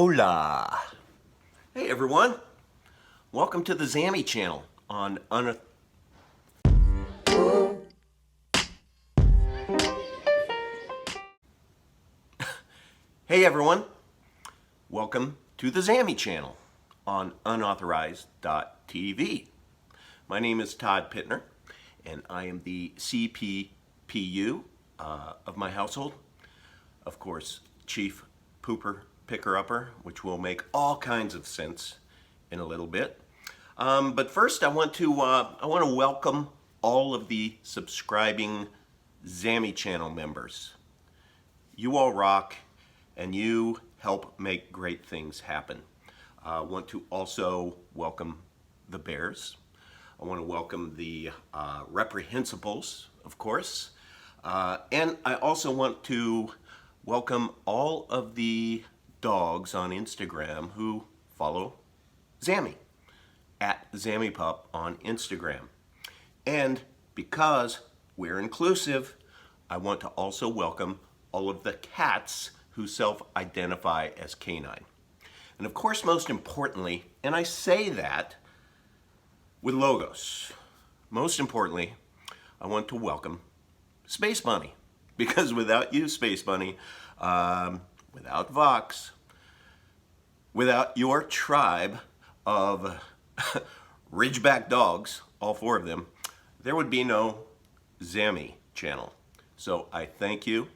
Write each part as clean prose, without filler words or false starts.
Hola! Hey everyone! Welcome to the Zammy channel on Hey everyone! Welcome to the Zammy channel on unauthorized.tv. My name is Todd Pittner and I am the CPPU of my household. Of course, Chief Pooper Picker-Upper, which will make all kinds of sense in a little bit. But first, I want to welcome all of the subscribing Zammy channel members. You all rock, and you help make great things happen. I want to also welcome the bears. I want to welcome the reprehensibles, of course, and I also want to welcome all of the dogs on Instagram who follow Zammy, at ZammyPup on Instagram. And because we're inclusive, I want to also welcome all of the cats who self-identify as canine. And of course, most importantly, and I say that with logos, most importantly, I want to welcome Space Bunny. Because without you, Space Bunny, without Vox, without your tribe of Ridgeback dogs, all four of them, there would be no Zammy channel. So I thank you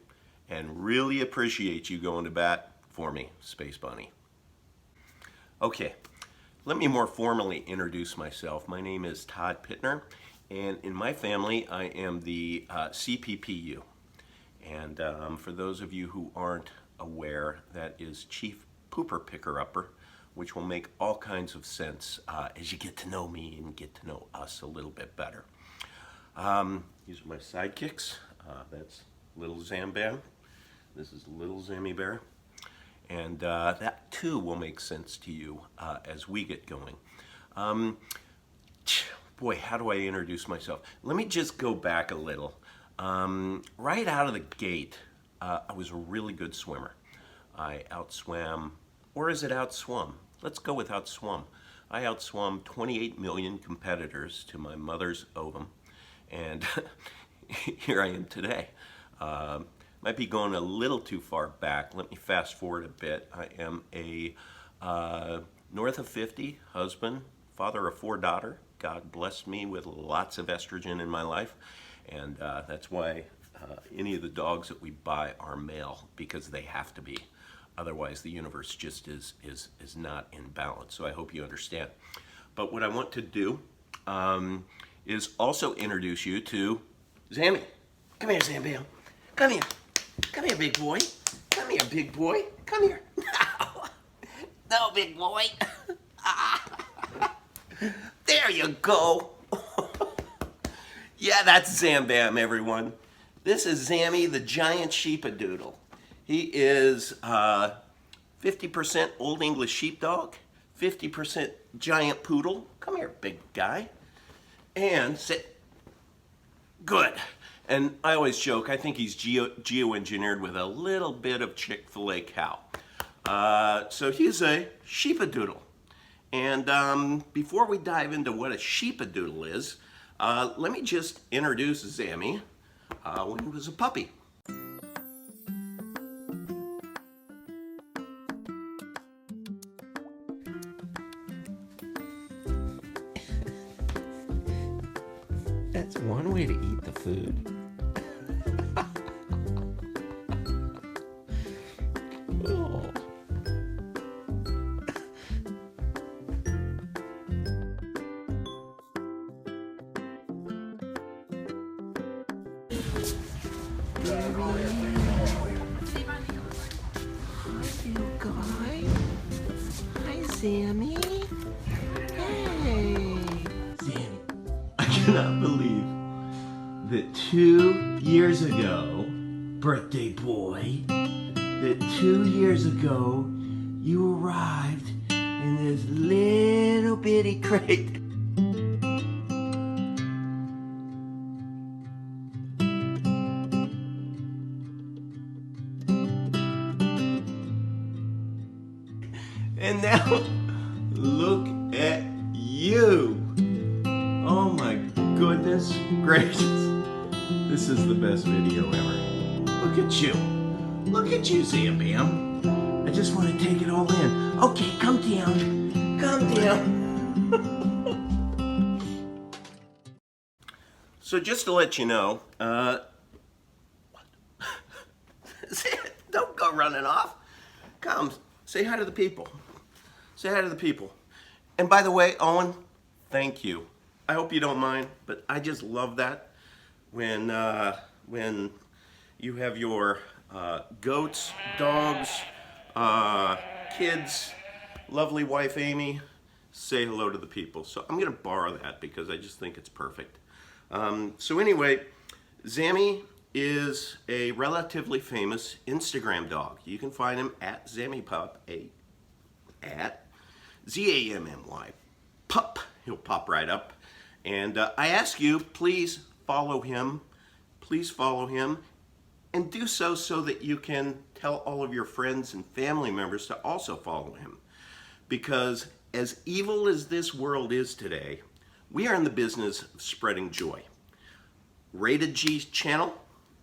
and really appreciate you going to bat for me, Space Bunny. Okay, let me more formally introduce myself. My name is Todd Pittner, and in my family, I am the CPPU. And for those of you who aren't aware, that is Chief Pooper Picker-Upper, which will make all kinds of sense as you get to know me and get to know us a little bit better. These are my sidekicks. That's Little Zambam. This is Little Zammy Bear. And that too will make sense to you as we get going. Boy, how do I introduce myself? Let me just go back a little. Right out of the gate, I was a really good swimmer. I outswam, or is it outswum? Let's go with outswum. I outswam 28 million competitors to my mother's ovum, and here I am today. Might be going a little too far back. Let me fast forward a bit. I am a north of 50 husband, father of 4 daughters. God blessed me with lots of estrogen in my life. And that's why any of the dogs that we buy are male, because they have to be. Otherwise, the universe just is not in balance. So I hope you understand. But what I want to do is also introduce you to Zammy. Come here, Zambam. Come here. Come here, big boy. Come here, big boy. Come here. No, big boy. There you go. Yeah, that's Zambam, everyone. This is Zammy, the giant Sheepadoodle. He is 50% Old English Sheepdog, 50% giant poodle. Come here, big guy. And sit. Good. And I always joke, I think he's geoengineered with a little bit of Chick-fil-A cow. So he's a Sheepadoodle. And before we dive into what a Sheepadoodle is, let me just introduce Zammy when he was a puppy. That's one way to eat the food. Oh. Hi, Zammy. Hey. Zammy, I cannot believe that 2 years ago, birthday boy, that 2 years ago, you arrived in this little bitty crate. And now, look at you. Oh my goodness gracious. This is the best video ever. Look at you. Look at you, Zam. I just want to take it all in. Okay, come down. Come down. So just to let you know, don't go running off. Come, say hi to the people. Say hi to the people. And by the way, Owen, thank you. I hope you don't mind, but I just love that when you have your goats, dogs, kids, lovely wife Amy, say hello to the people. So I'm gonna borrow that because I just think it's perfect. So anyway, Zammy is a relatively famous Instagram dog. You can find him at ZammyPup, at Z-A-M-M-Y, pup. He'll pop right up. And I ask you, please follow him. Please follow him. And do so that you can tell all of your friends and family members to also follow him. Because as evil as this world is today, we are in the business of spreading joy. Rated G channel,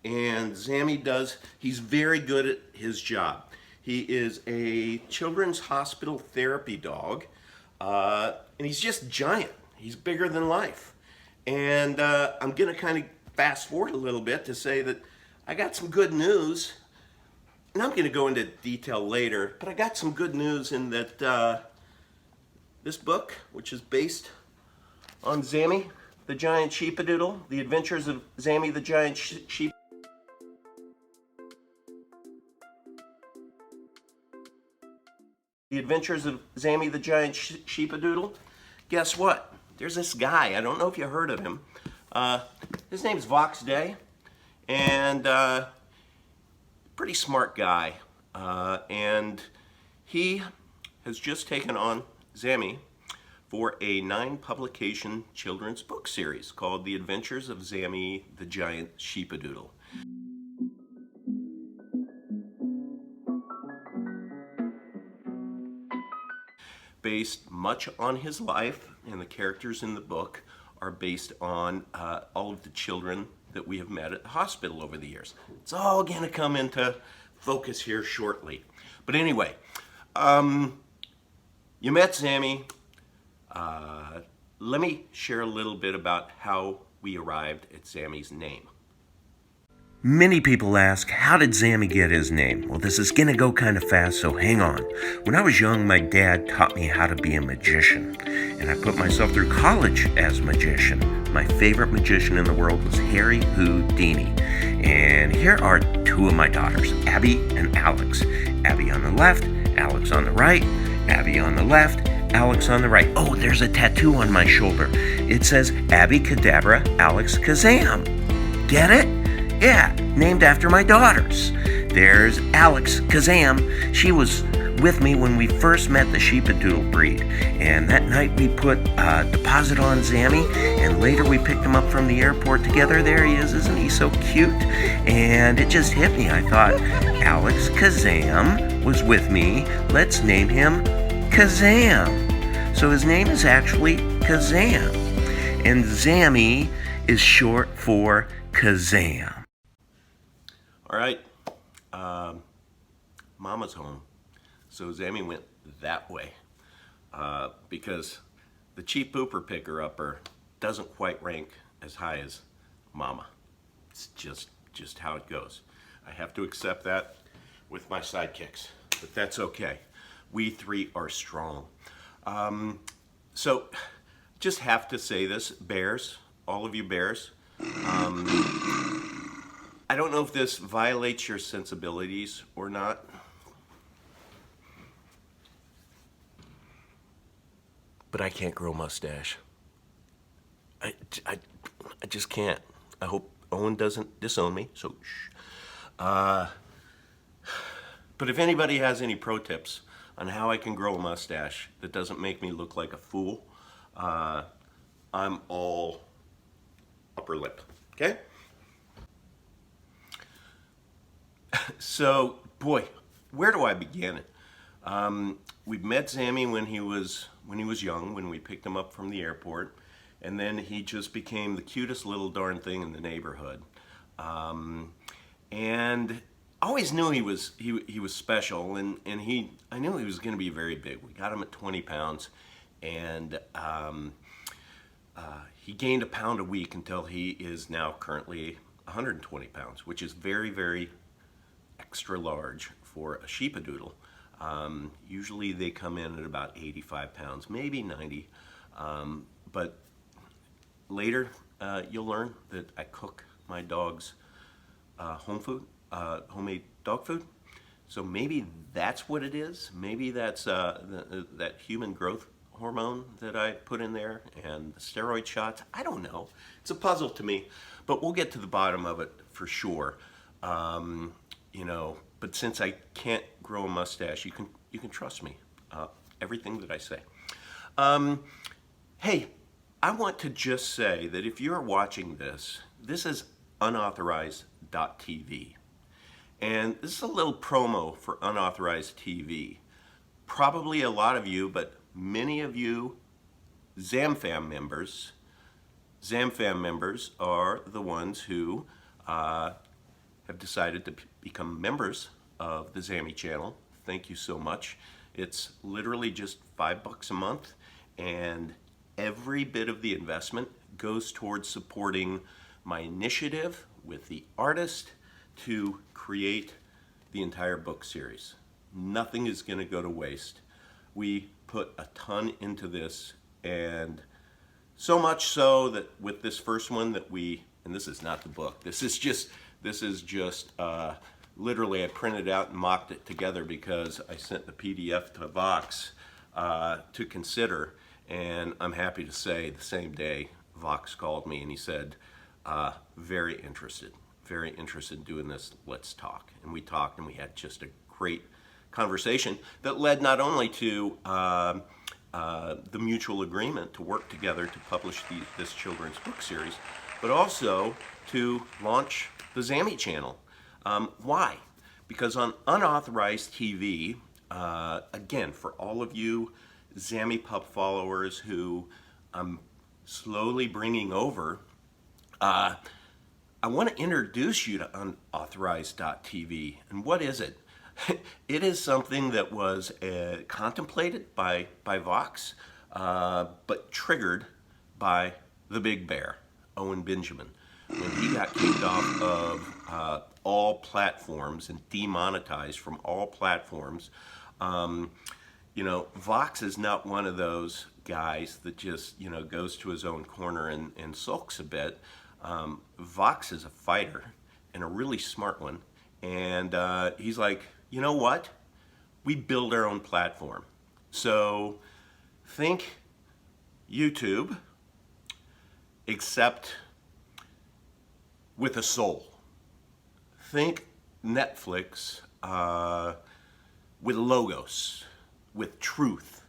and Zammy he's very good at his job. He is a children's hospital therapy dog, and he's just giant. He's bigger than life. And I'm gonna kind of fast forward a little bit to say that I got some good news, and I'm gonna go into detail later, but I got some good news in that this book, which is based on Zammy, the giant sheepadoodle, The Adventures of Zammy the Giant Sheep. The Adventures of Zammy the Giant Sheepadoodle. Guess what? There's this guy. I don't know if you heard of him. His name's Vox Day, and pretty smart guy. And he has just taken on Zammy for a 9-publication children's book series called The Adventures of Zammy the Giant Sheepadoodle. Based much on his life, and the characters in the book are based on all of the children that we have met at the hospital over the years. It's all gonna come into focus here shortly. But anyway, you met Zammy. Let me share a little bit about how we arrived at Zammy's name. Many people ask, how did Zammy get his name? Well, this is gonna go kind of fast, so hang on. When I was young, my dad taught me how to be a magician, and I put myself through college as a magician. My favorite magician in the world was Harry Houdini. And here are 2 of my daughters, Abby and Alex. Abby on the left, Alex on the right, Abby on the left, Alex on the right. Oh, there's a tattoo on my shoulder. It says, Abby Cadabra, Alex Kazam. Get it? Yeah, named after my daughters. There's Alex Kazam. She was with me when we first met the Sheepadoodle breed. And that night we put a deposit on Zammy, and later we picked him up from the airport together. There he is, isn't he so cute? And it just hit me. I thought, Alex Kazam was with me. Let's name him Kazam. So his name is actually Kazam. And Zammy is short for Kazam. All right, Mama's home, so Zammy went that way because the cheap pooper picker-upper doesn't quite rank as high as Mama. It's just how it goes. I have to accept that with my sidekicks, but that's okay. We 3 are strong. So just have to say this, bears, all of you bears, I don't know if this violates your sensibilities or not. But I can't grow a mustache. I just can't. I hope Owen doesn't disown me, so shh. But if anybody has any pro tips on how I can grow a mustache that doesn't make me look like a fool, I'm all upper lip, okay? So, boy, where do I begin? We met Zammy when he was young, when we picked him up from the airport, and then he just became the cutest little darn thing in the neighborhood. And I always knew he was special, and I knew he was going to be very big. We got him at 20 pounds, and he gained a pound a week until he is now currently 120 pounds, which is very, very extra large for a Sheepadoodle. Usually they come in at about 85 pounds, maybe 90, but later you'll learn that I cook my dogs homemade dog food. So maybe that's what it is. Maybe that's that human growth hormone that I put in there and the steroid shots. I don't know. It's a puzzle to me, but we'll get to the bottom of it for sure. You know, but since I can't grow a mustache, you can trust me. Everything that I say. Hey, I want to just say that if you're watching this, this is unauthorized.tv. And this is a little promo for unauthorized TV. Probably a lot of you, but many of you ZamFam members are the ones who have decided to become members of the Zammy channel. Thank you so much. It's literally just $5 a month, and every bit of the investment goes towards supporting my initiative with the artist to create the entire book series. Nothing is going to go to waste. We put a ton into this, and so much so that with this first one that and this is not the book, this is just literally I printed out and mocked it together because I sent the PDF to Vox to consider, and I'm happy to say the same day Vox called me and he said, very interested in doing this, let's talk. And we talked, and we had just a great conversation that led not only to the mutual agreement to work together to publish this children's book series, but also to launch the Zammy channel. Why? Because on unauthorized TV, again, for all of you ZammyPup followers who I'm slowly bringing over, I want to introduce you to unauthorized.tv. And what is it? It is something that was contemplated by Vox, but triggered by the big bear, Owen Benjamin, when he got kicked off of all platforms and demonetized from all platforms. You know, Vox is not one of those guys that just, goes to his own corner and sulks a bit. Vox is a fighter, and a really smart one, and he's like, you know what? We build our own platform. So think YouTube, except with a soul. Think Netflix with logos, with truth.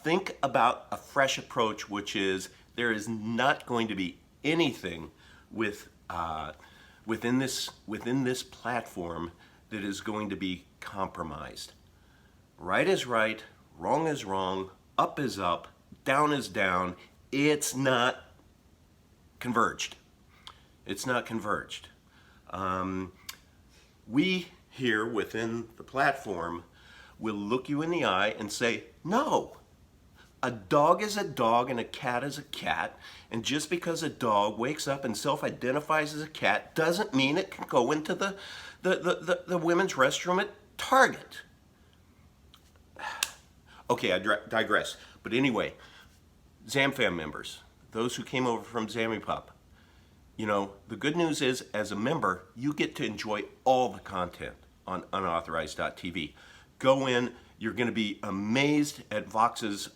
Think about a fresh approach, which is there is not going to be anything within this platform that is going to be compromised. Right is right, wrong is wrong, up is up, down is down. It's not converged. It's not converged. We here within the platform will look you in the eye and say, no. A dog is a dog and a cat is a cat, and just because a dog wakes up and self-identifies as a cat doesn't mean it can go into the women's restroom at Target. Okay, I digress. But anyway, ZamFam members, those who came over from ZammyPup, the good news is, as a member, you get to enjoy all the content on unauthorized.tv. Go in. You're going to be amazed at Vox's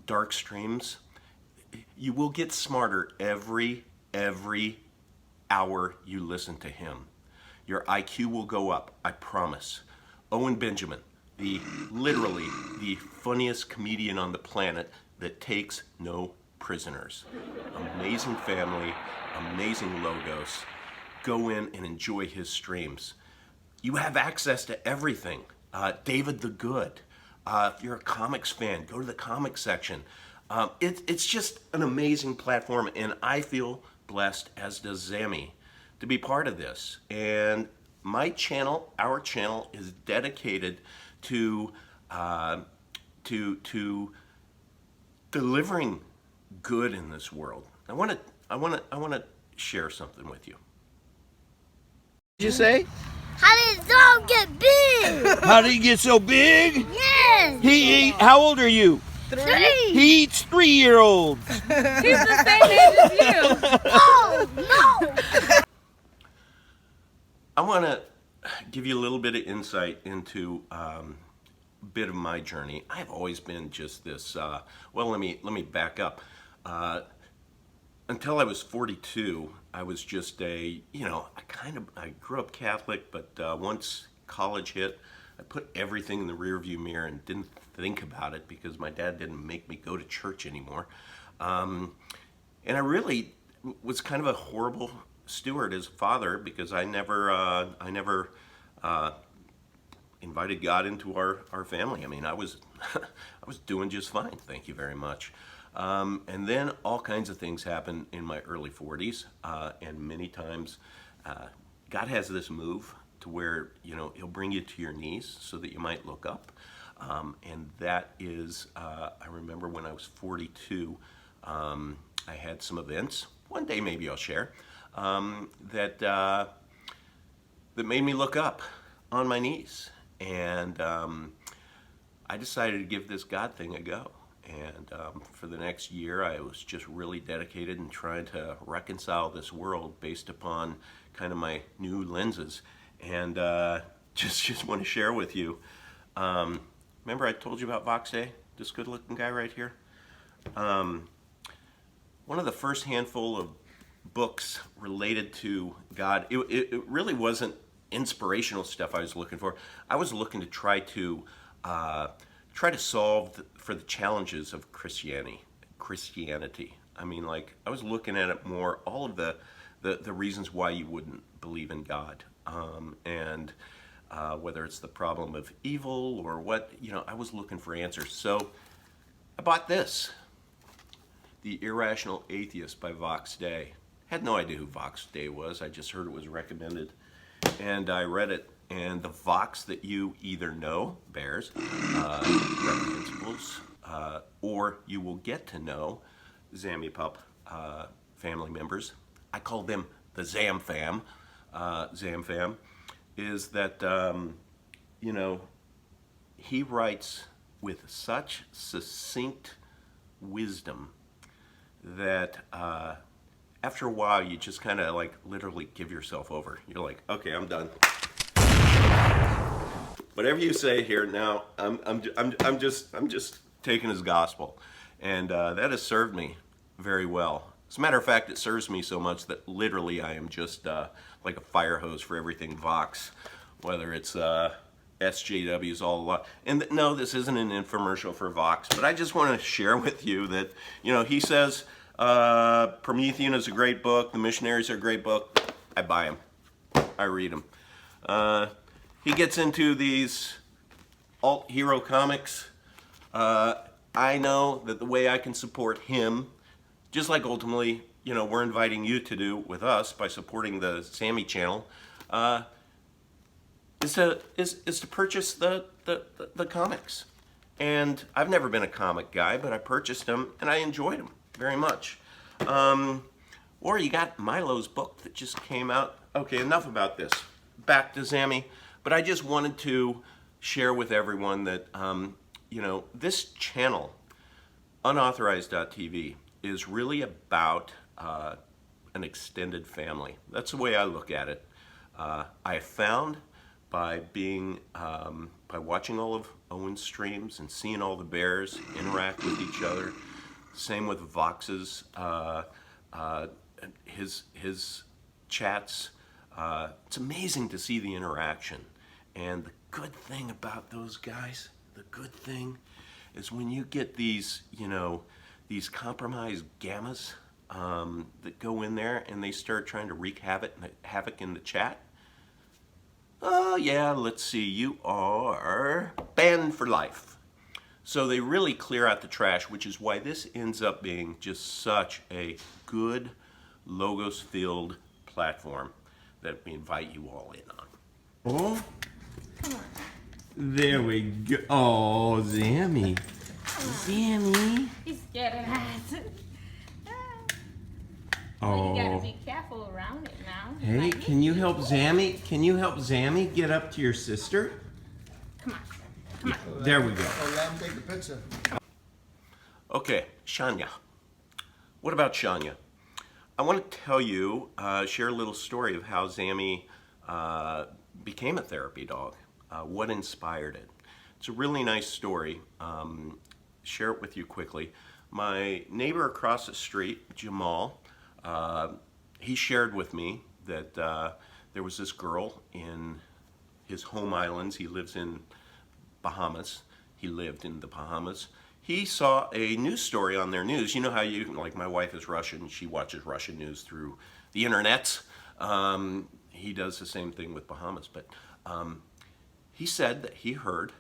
dark streams. You will get smarter every hour you listen to him. Your IQ will go up, I promise. Owen Benjamin, literally the funniest comedian on the planet that takes no prisoners. Amazing family, amazing logos. Go in and enjoy his streams. You have access to everything. David the Good. If you're a comics fan, go to the comics section. It's just an amazing platform, and I feel blessed, as does Zammy, to be part of this. And my channel, our channel, is dedicated to to delivering good in this world. I want to share something with you. Did you say? How did his dog get big? How did he get so big? Yes. He ate. How old are you? 3. He eats 3-year-olds. He's the same age as you. Oh, no. I want to give you a little bit of insight into a bit of my journey. I've always been just this. Well, let me back up. Until I was 42, I was just a, I grew up Catholic, but once college hit, I put everything in the rearview mirror and didn't think about it because my dad didn't make me go to church anymore. And I really was kind of a horrible steward as a father because I never invited God into our family. I mean, I was I was doing just fine, thank you very much. And then all kinds of things happen in my early 40s, and many times God has this move to where, he'll bring you to your knees so that you might look up. And that is, I remember when I was 42, I had some events, one day maybe I'll share, that made me look up on my knees. And I decided to give this God thing a go. And for the next year, I was just really dedicated in trying to reconcile this world based upon kind of my new lenses. And just want to share with you. Remember I told you about Vox Day, this good-looking guy right here? One of the first handful of books related to God, it really wasn't inspirational stuff I was looking for. I was looking to try to solve for the challenges of Christianity. I mean, like, I was looking at it more, all of the reasons why you wouldn't believe in God, and whether it's the problem of evil or what, I was looking for answers. So I bought this, The Irrational Atheist by Vox Day. Had no idea who Vox Day was. I just heard it was recommended, and I read it. And the Vox that you either know, bears, reprehensibles, or you will get to know, ZammyPup family members. I call them the Zam Fam. Zam Fam is that, he writes with such succinct wisdom that after a while you just kind of like literally give yourself over. You're like, okay, I'm done. Whatever you say here now, I'm just taking as gospel, and that has served me very well. As a matter of fact, it serves me so much that literally I am just like a fire hose for everything Vox, whether it's SJWs, all a lot. And no, this isn't an infomercial for Vox, but I just want to share with you that he says Promethean is a great book, The Missionaries are a great book. I buy them, I read them. He gets into these alt hero comics. I know that the way I can support him, just like ultimately, we're inviting you to do with us by supporting the Zammy channel, is to purchase the comics. And I've never been a comic guy, but I purchased them and I enjoyed them very much. Or you got Milo's book that just came out. Okay, enough about this. Back to Zammy. But I just wanted to share with everyone that, this channel, unauthorized.tv, is really about an extended family. That's the way I look at it. I found by watching all of Owen's streams and seeing all the bears interact with each other, same with Vox's, his chats. It's amazing to see the interaction. And the good thing about those guys, the good thing is when you get these, these compromised gammas that go in there and they start trying to wreak havoc in the chat, Oh yeah, let's see, you are banned for life. So they really clear out the trash, which is why this ends up being just such a good logos-filled platform that we invite you all in on. Oh, there we go. Oh, Zammy. Zammy. He's scared of that. Oh. You gotta be careful around it now. Hey, can you help Zammy? Can you help Zammy get up to your sister? Come on. There we go. Oh, let him take the picture. Okay, Shania. What about Shania? I want to tell you, share a little story of how Zammy became a therapy dog. What inspired it? It's a really nice story. Share it with you quickly. My neighbor across the street, Jamal, he shared with me that there was this girl in his home islands. He lives in Bahamas. He lived in the Bahamas. He saw a news story on their news. You know how like my wife is Russian. She watches Russian news through the internet. He does the same thing with Bahamas. But he said that he heard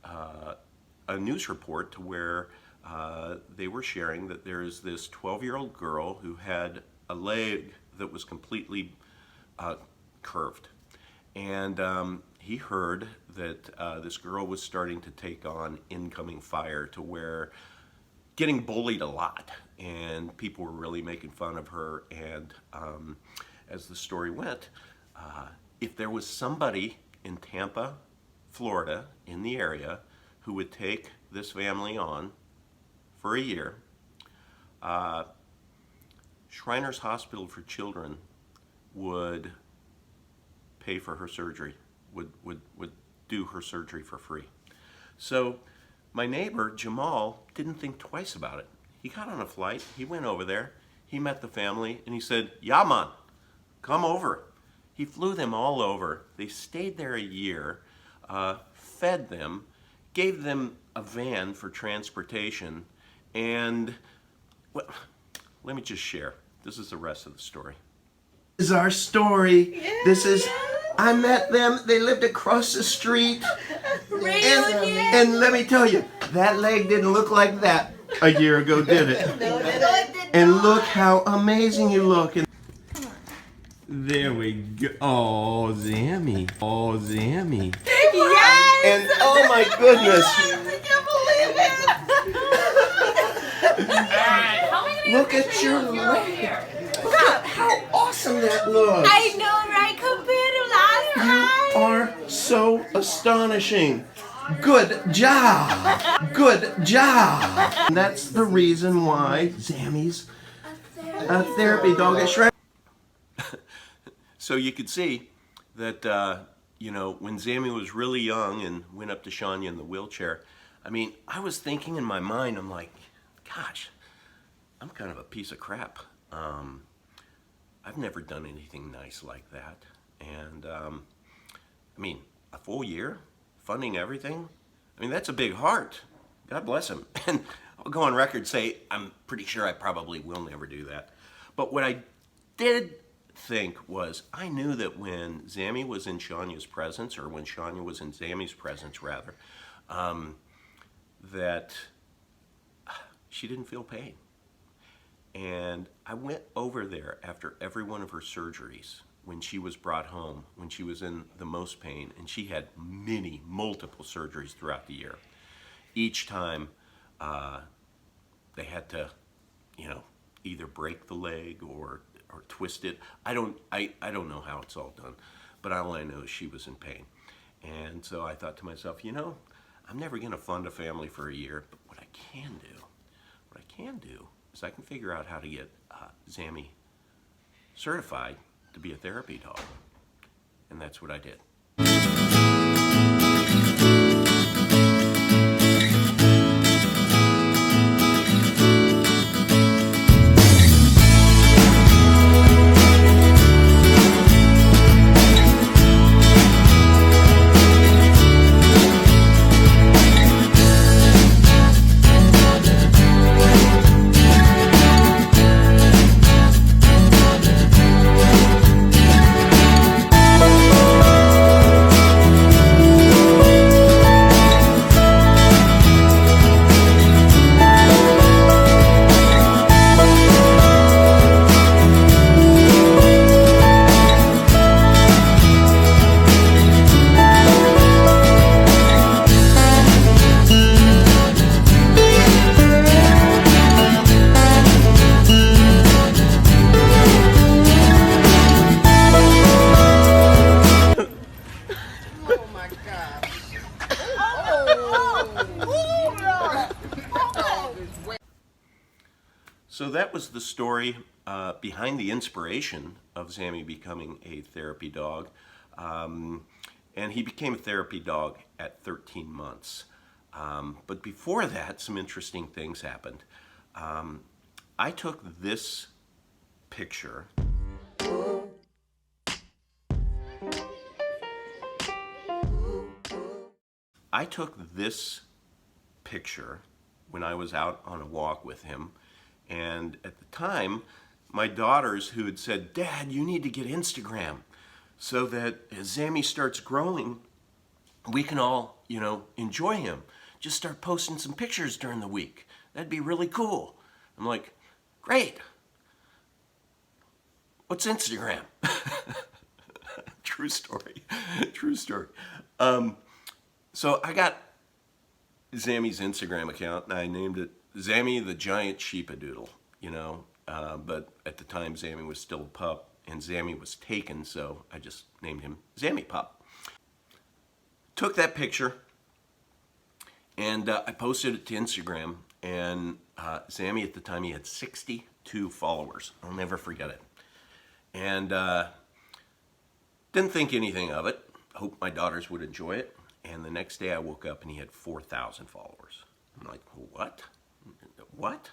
a news report to where they were sharing that there is this 12-year-old girl who had a leg that was completely curved. And he heard that this girl was starting to take on incoming fire, to where getting bullied a lot, and people were really making fun of her. And as the story went, if there was somebody in Tampa, Florida, in the area, who would take this family on for a year, Shriners Hospital for Children would pay for her surgery, would do her surgery for free. So my neighbor, Jamal, didn't think twice about it. He got on a flight, he went over there, he met the family, and he said, "Yeah, man, come over." He flew them all over. They stayed there a year, fed them, gave them a van for transportation, and well, let me just share. This is the rest of the story. This is our story. This is, I met them. They lived across the street. And let me tell you, that leg didn't look like that a year ago, did it? And look how amazing you look. And there we go. Oh, Zammy. Oh, Zammy. Yes! And oh my goodness. Look at your leg. Look at how awesome that looks. I know, right? Compared to last time. You are so astonishing. Good job. Good job. And that's the reason why Zammy's a therapy dog at Shrek. So you could see that, you know, when Zammy was really young and went up to Shania in the wheelchair, I mean, I was thinking in my mind, I'm like, gosh, I'm kind of a piece of crap. I've never done anything nice like that. And, I mean, a full year, funding everything, I mean, that's a big heart. God bless him. And I'll go on record and say, I'm pretty sure I probably will never do that. But what I did think was, I knew that when Zammy was in Shania's presence, or when Shania was in Zammy's presence, rather, that she didn't feel pain. And I went over there after every one of her surgeries when she was brought home, when she was in the most pain, and she had multiple surgeries throughout the year. Each time they had to, you know, either break the leg or twist it. I don't know how it's all done, but all I know is she was in pain. And so I thought to myself, you know, I'm never going to fund a family for a year, but what I can do is I can figure out how to get Zammy certified to be a therapy dog. And that's what I did. Oh my gosh. So that was the story behind the inspiration of Zammy becoming a therapy dog. And he became a therapy dog at 13 months. But before that, some interesting things happened. I took this picture. I took this picture when I was out on a walk with him. And at the time, my daughters who had said, "Dad, you need to get Instagram so that as Zammy starts growing, we can all, enjoy him. Just start posting some pictures during the week. That'd be really cool." I'm like, "Great. What's Instagram?" True story. True story. So I got Zammy's Instagram account, and I named it Zammy the Giant Sheepadoodle, but at the time Zammy was still a pup, and Zammy was taken, so I just named him ZammyPup. Took that picture, and I posted it to Instagram, and Zammy at the time, he had 62 followers. I'll never forget it. And didn't think anything of it. Hope my daughters would enjoy it. And the next day I woke up and he had 4,000 followers. I'm like, what? What?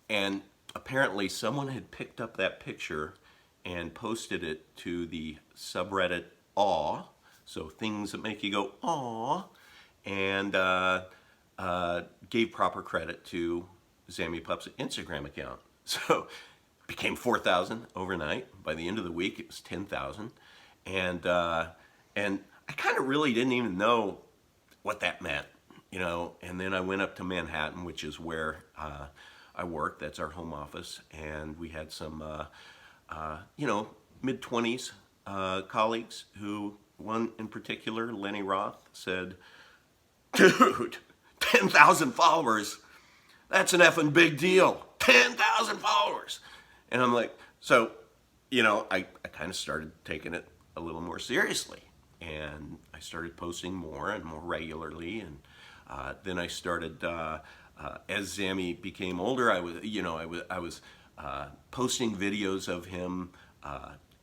And apparently someone had picked up that picture and posted it to the subreddit Aw, so things that make you go, aw, and gave proper credit to ZammyPup's Instagram account. So it became 4,000 overnight. By the end of the week, it was 10,000. And I kind of really didn't even know what that meant, and then I went up to Manhattan, which is where I work. That's our home office, and we had some, mid-20s colleagues who, one in particular, Lenny Roth, said, "Dude, 10,000 followers, that's an effing big deal. 10,000 followers." And I'm like, so, I kind of started taking it a little more seriously. And I started posting more and more regularly, and then I started as Zammy became older. I was posting videos of him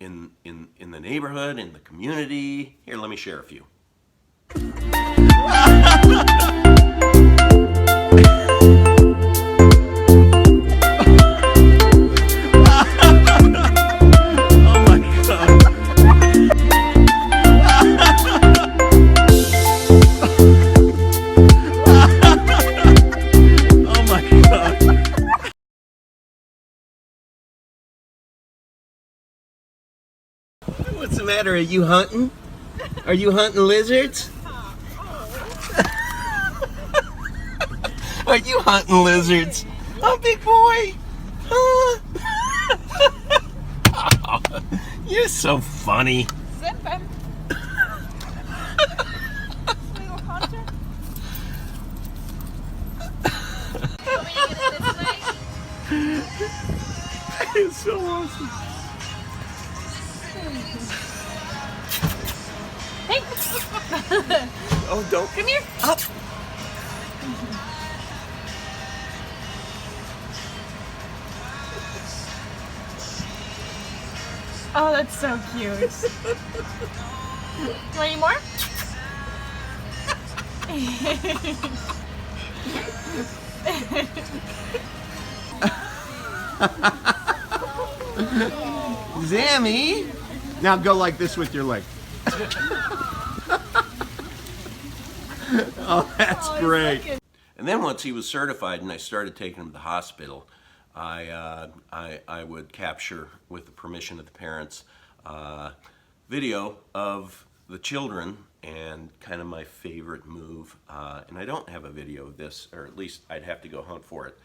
in the neighborhood, in the community. Here, let me share a few. What's the matter? Are you hunting? Are you hunting lizards? Are you hunting lizards? Oh, big boy. Huh? Oh, you're so funny. Zip him. Little hunter. Want me to get it this way? It's so awesome. Hey. Oh, don't. Come here. Up. Oh, that's so cute. You want any more? Zammy! Now go like this with your leg. Oh, that's great. And then once he was certified and I started taking him to the hospital, I would capture, with the permission of the parents, video of the children and kind of my favorite move. And I don't have a video of this, or at least I'd have to go hunt for it.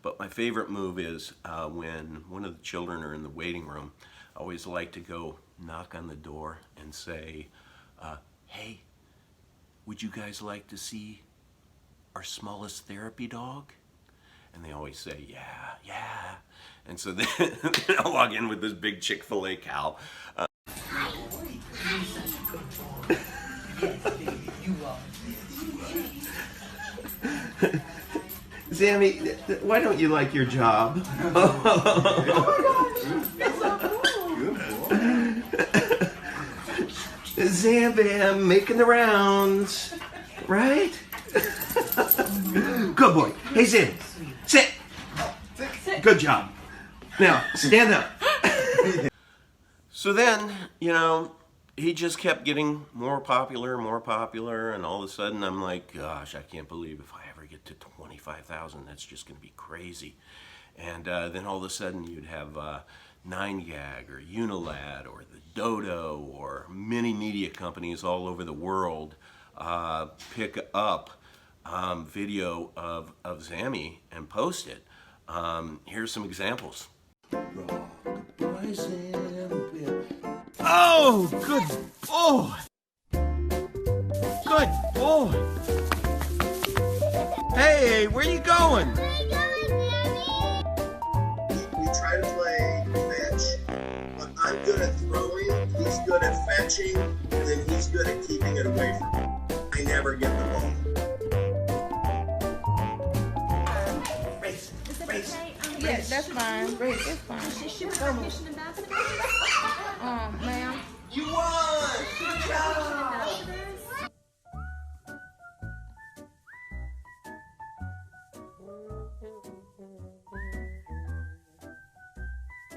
But my favorite move is when one of the children are in the waiting room, I always like to go knock on the door and say, "Hey, would you guys like to see our smallest therapy dog?" And they always say, yeah. And so then I'll walk in with this big Chick-fil-A cow. Zammy, why don't you like your job? Zam Bam making the rounds, right? Good boy. Hey, Zam, sit. Good job. Now, stand up. So then, you know, he just kept getting more popular, and all of a sudden I'm like, gosh, I can't believe if I ever get to 25,000, that's just going to be crazy. And then all of a sudden you'd have 9gag or Unilad or the Dodo or many media companies all over the world pick up video of Zammy and post it. Here's some examples. Oh, good boy. Good boy. Hey, where you going? We try to play fetch, but I'm good at throwing, he's good at fetching, and then he's good at keeping it away from me. I never get the ball. Yes, that's fine. It's fine. Ma'am. You won! Good job!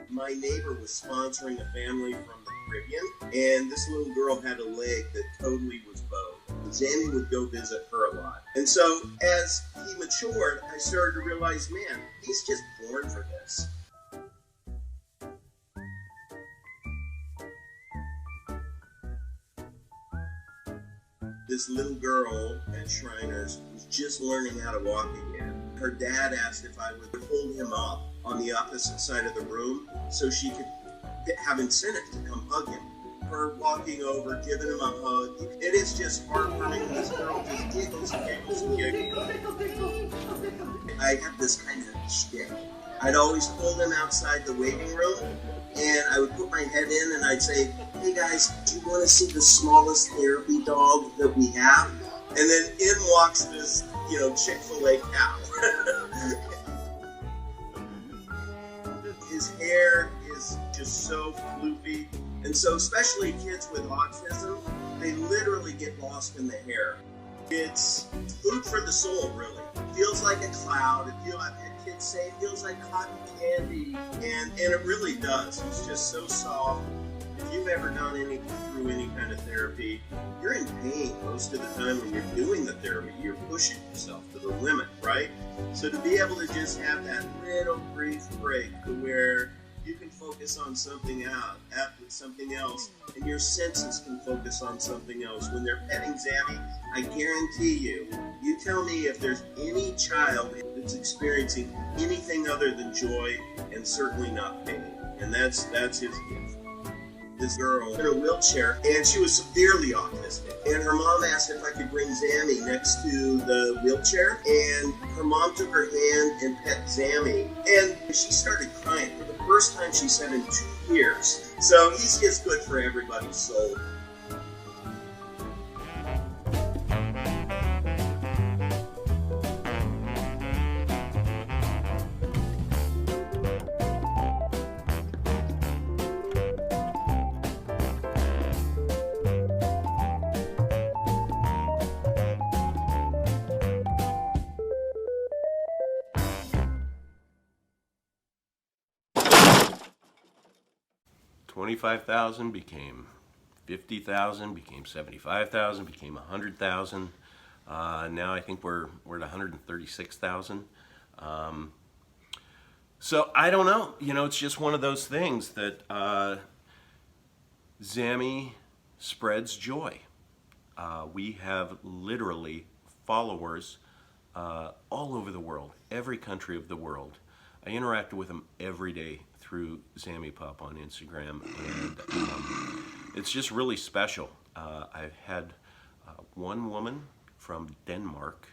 My neighbor was sponsoring a family from the Caribbean, and this little girl had a leg that totally was bowed. Zammy would go visit her a lot. And so, as he matured, I started to realize, man, he's just born for this. This little girl at Shriners was just learning how to walk again. Her dad asked if I would hold him up on the opposite side of the room so she could have incentive to come hug him. Her walking over, giving him a hug. It is just heartwarming. This girl just giggles and giggles and giggles. I have this kind of shtick. I'd always pull them outside the waiting room, and I would put my head in and I'd say, hey guys, do you want to see the smallest therapy dog that we have? And then in walks this, Chick-fil-A cow. His hair is just so floofy. And so especially kids with autism, they literally get lost in the hair. It's food for the soul, really. It feels like a cloud. I've had kids say it feels like cotton candy. And it really does. It's just so soft. If you've ever done through any kind of therapy, you're in pain most of the time when you're doing the therapy. You're pushing yourself to the limit, right? So to be able to just have that little brief break to where you can focus on something else, and your senses can focus on something else. When they're petting Zammy, I guarantee you tell me if there's any child that's experiencing anything other than joy and certainly not pain. And that's his gift. This girl in a wheelchair, and she was severely autistic. And her mom asked if I could bring Zammy next to the wheelchair, and her mom took her hand and pet Zammy, and she started crying for the first time she said in 2 years. So he's just good for everybody's soul. $25,000 became $50,000, became $75,000, became $100,000. Now I think we're at $136,000. So I don't know. It's just one of those things that Zammy spreads joy. We have literally followers all over the world, every country of the world. I interact with them every day through ZammyPup on Instagram, and it's just really special. I've had one woman from Denmark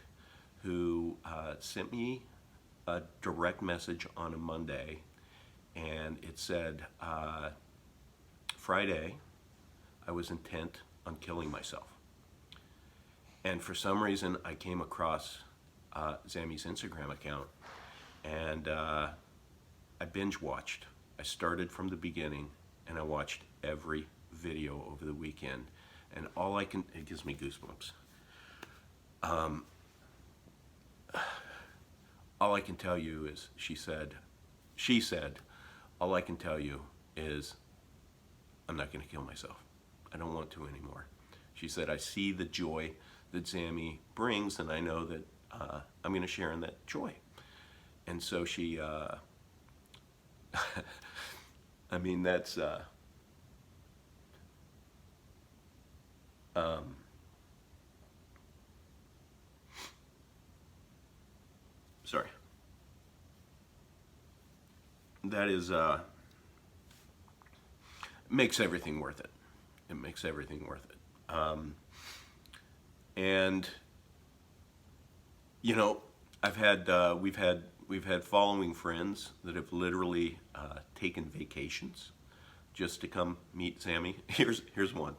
who sent me a direct message on a Monday, and it said, Friday, I was intent on killing myself. And for some reason, I came across Zammy's Instagram account, and I binge watched. I started from the beginning, and I watched every video over the weekend. And it gives me goosebumps. All I can tell you is, she said, all I can tell you is, I'm not going to kill myself. I don't want to anymore. She said, I see the joy that Zammy brings, and I know that I'm going to share in that joy. And so she, I mean, that's, sorry. That is, makes everything worth it. It makes everything worth it. And you know, we've had following friends that have literally taken vacations just to come meet Zammy. Here's one.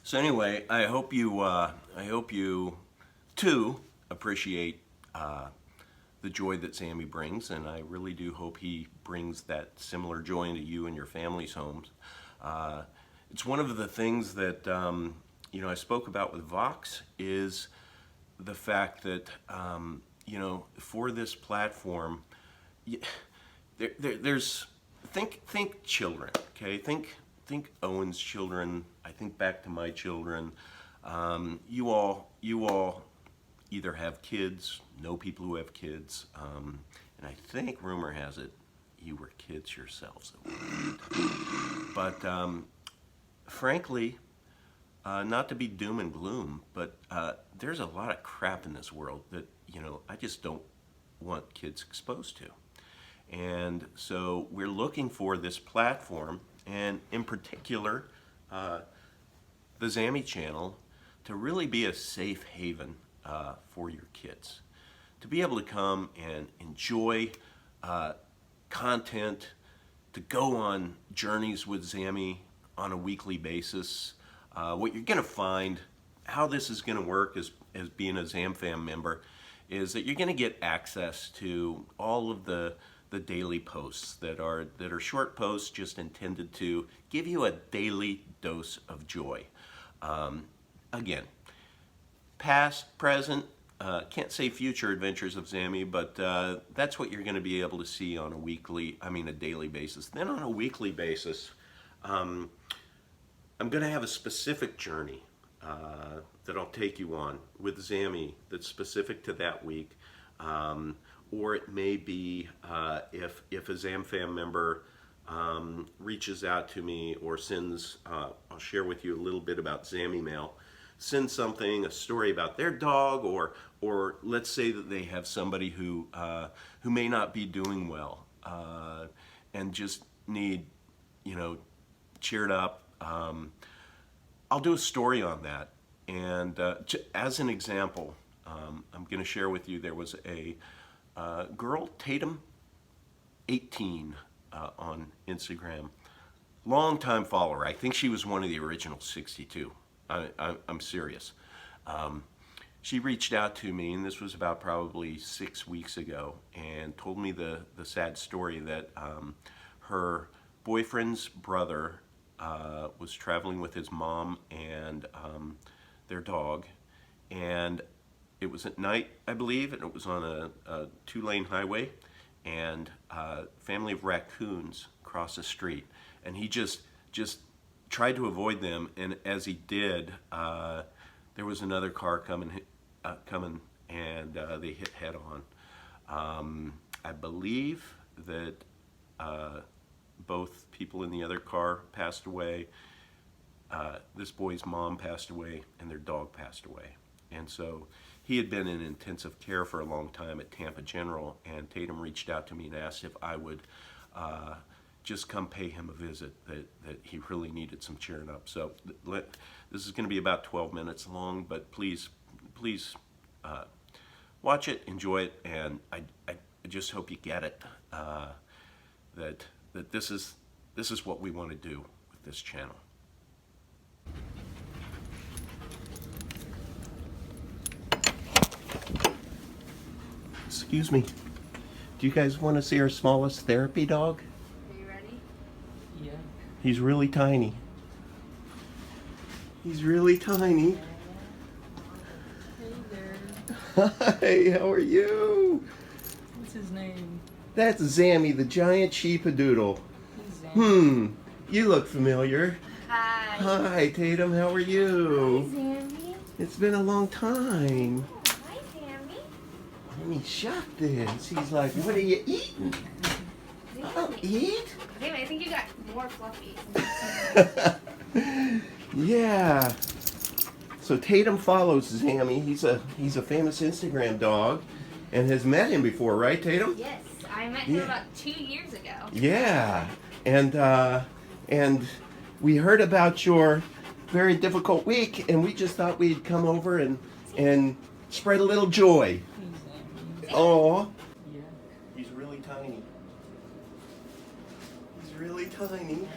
So anyway, I hope you too appreciate the joy that Zammy brings, and I really do hope he brings that similar joy into you and your family's homes. It's one of the things that you know, I spoke about with Vox, is the fact that you know, for this platform, there's think children, okay? Think Owen's children. I think back to my children. You all either have kids, know people who have kids, and I think rumor has it you were kids yourselves at one time. But frankly, not to be doom and gloom, but there's a lot of crap in this world that, you know, I just don't want kids exposed to. And so we're looking for this platform, and in particular, the Zammy channel, to really be a safe haven for your kids. To be able to come and enjoy content, to go on journeys with Zammy on a weekly basis. What you're going to find, how this is going to work as being a ZamFam member, is that you're going to get access to all of the daily posts that are short posts just intended to give you a daily dose of joy. Again, past, present, can't say future adventures of Zammy, but that's what you're going to be able to see on a daily basis. Then on a weekly basis, I'm going to have a specific journey that I'll take you on with Zammy that's specific to that week. Or it may be if a ZamFam member reaches out to me or sends, I'll share with you a little bit about Zammy Mail, send something, a story about their dog, or let's say that they have somebody who may not be doing well and just need, you know, cheered up. I'll do a story on that. And as an example, I'm going to share with you, there was a girl, Tatum, 18, on Instagram, long-time follower. I think she was one of the original 62. I'm serious. She reached out to me, and this was about probably 6 weeks ago, and told me the sad story that her boyfriend's brother was traveling with his mom, and their dog, and it was at night, I believe, and it was on a 2-lane highway, and a family of raccoons crossed the street, and he just tried to avoid them, and as he did, there was another car coming, and they hit head on. I believe that both people in the other car passed away. This boy's mom passed away, and their dog passed away. And so he had been in intensive care for a long time at Tampa General, and Tatum reached out to me and asked if I would just come pay him a visit, that he really needed some cheering up. So this is going to be about 12 minutes long, but please watch it, enjoy it, and I just hope you get it, that this is what we want to do with this channel. Excuse me. Do you guys want to see our smallest therapy dog? Are you ready? Yeah. He's really tiny. He's really tiny. Hey there. Hi, how are you? What's his name? That's Zammy, the giant Sheepadoodle. He's Zammy. You look familiar. Hi. Hi, Tatum, how are you? Zammy. It's been a long time. Hi, Zammy. Let me shut this. He's like, what are you eating? I don't eat. Zammy, I think you got more fluffy. Yeah. So Tatum follows Zammy. He's a famous Instagram dog, and has met him before, right, Tatum? Yes, I met him about 2 years ago. Yeah. And we heard about your very difficult week, and we just thought we'd come over and spread a little joy. He's Zammy. Oh. Yeah. He's really tiny. He's really tiny.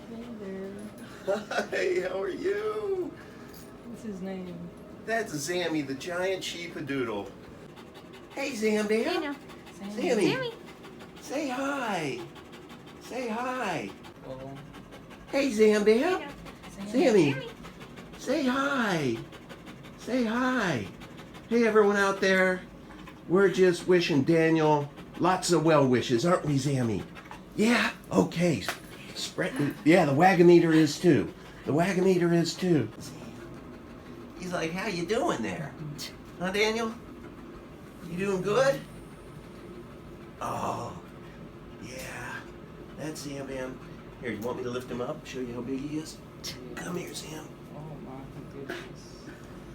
Hey there. Hi, how are you? What's his name? That's Zammy, the giant Sheepadoodle. Hey, Zammy. You know. Zammy. Zammy. Say hi. Say hi. Oh. Hey, Zammy. You know. Zammy. Zammy. Say hi. Say hi. Hey, everyone out there. We're just wishing Daniel lots of well wishes, aren't we, Zammy? Yeah? Okay. Yeah, the Wagameter is too. The Wagameter is too. He's like, how you doing there? Huh, Daniel? You doing good? Oh, yeah. That's Sam, man. Here, you want me to lift him up? Show you how big he is? Come here, Sam. Oh my goodness.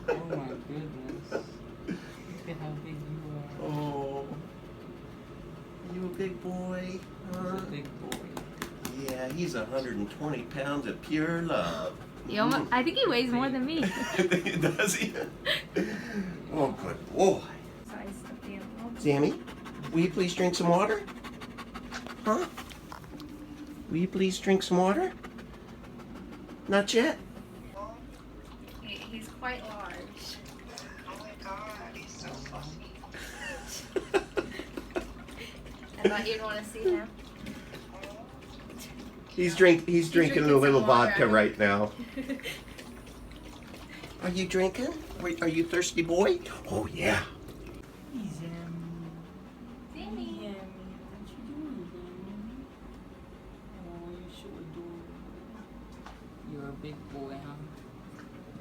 Oh my goodness. Look at how big you are. Oh. You a big boy? He's Huh? a big boy. Yeah, he's 120 pounds of pure love. He almost, I think he weighs more than me. Does he? Oh, good boy. Size of the animal. Zammy, will you please drink some water? Huh? Will you please drink some water? Not yet? He's quite large. Oh my god, he's so fluffy. I thought you'd want to see him. He's drinking drinking a little some water. vodka right now. Are you drinking? Are you thirsty, boy? Oh yeah. He's Zammy. Zammy. Zammy, what you doing, Zammy? Oh, you're so adorable. You're a big boy, huh?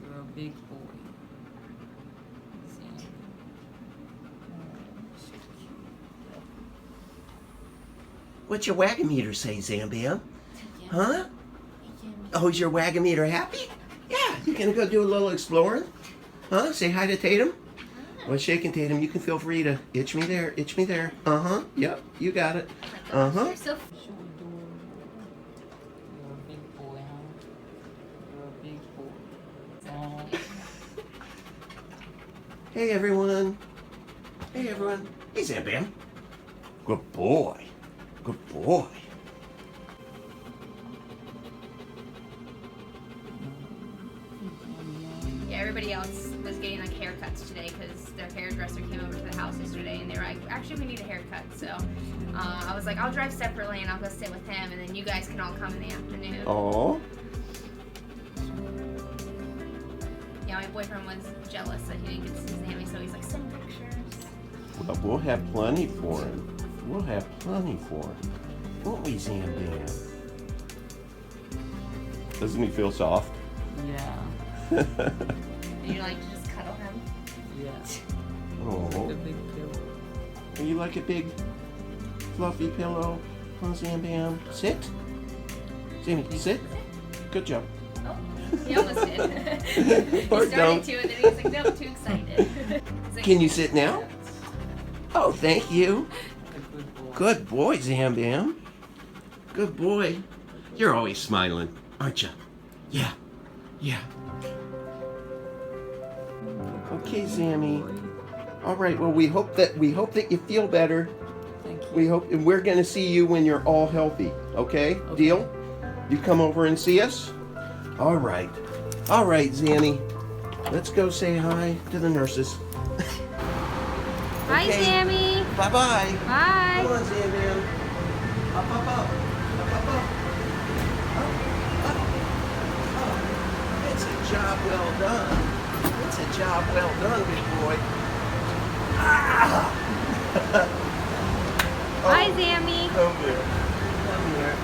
You're a big boy. Zammy. Oh, so cute. What's your Wagameter say, Zambam? Huh? Oh, is your Wagameter happy? Yeah, you gonna go do a little exploring? Huh? Say hi to Tatum? What's shaking, Tatum? You can feel free to itch me there, itch me there. Uh-huh. Yep, you got it. Uh-huh. You're so So adorable. You're a big boy, huh? You're a big boy. Oh. Hey, everyone. Hey, everyone. Hey, Zambam. Good boy. Good boy. Yeah, everybody else was getting like haircuts today because their hairdresser came over to the house yesterday and they were like, actually we need a haircut. So I was like, I'll drive separately and I'll go sit with him and then you guys can all come in the afternoon. Oh. my boyfriend was jealous that he didn't get to see Zammy, so he's like, send pictures. Well, we'll have plenty for him. We'll have plenty for him. Won't we, Zam Bam? Doesn't he feel soft? Yeah. You like to just cuddle him? Yeah. Oh, The big pillow. are you like a big fluffy pillow? Come on, Zam Bam. Sit. Sammy, sit. Good job. Oh, he almost did. He Or started don't. to, and then he was like, no, too excited. He's like, Can you sit now? Oh, thank you. A good boy. Good boy, Zam Bam. Good boy. You're always smiling, aren't you? Yeah. Yeah. Okay, Zammy. All right. Well, we hope that you feel better. Thank you. We hope, and we're gonna see you when you're all healthy. Okay? Deal? You come over and see us. All right. All right, Zammy. Let's go say hi to the nurses. Hi, Okay. Zammy. Bye-bye. Bye. Come on, Zam Bam. Up, up, up. Up, up, up. Up, up. Oh, it's a job well done. It's a job well done, big boy. Ah! Hi, Zammy. Come here. Come here.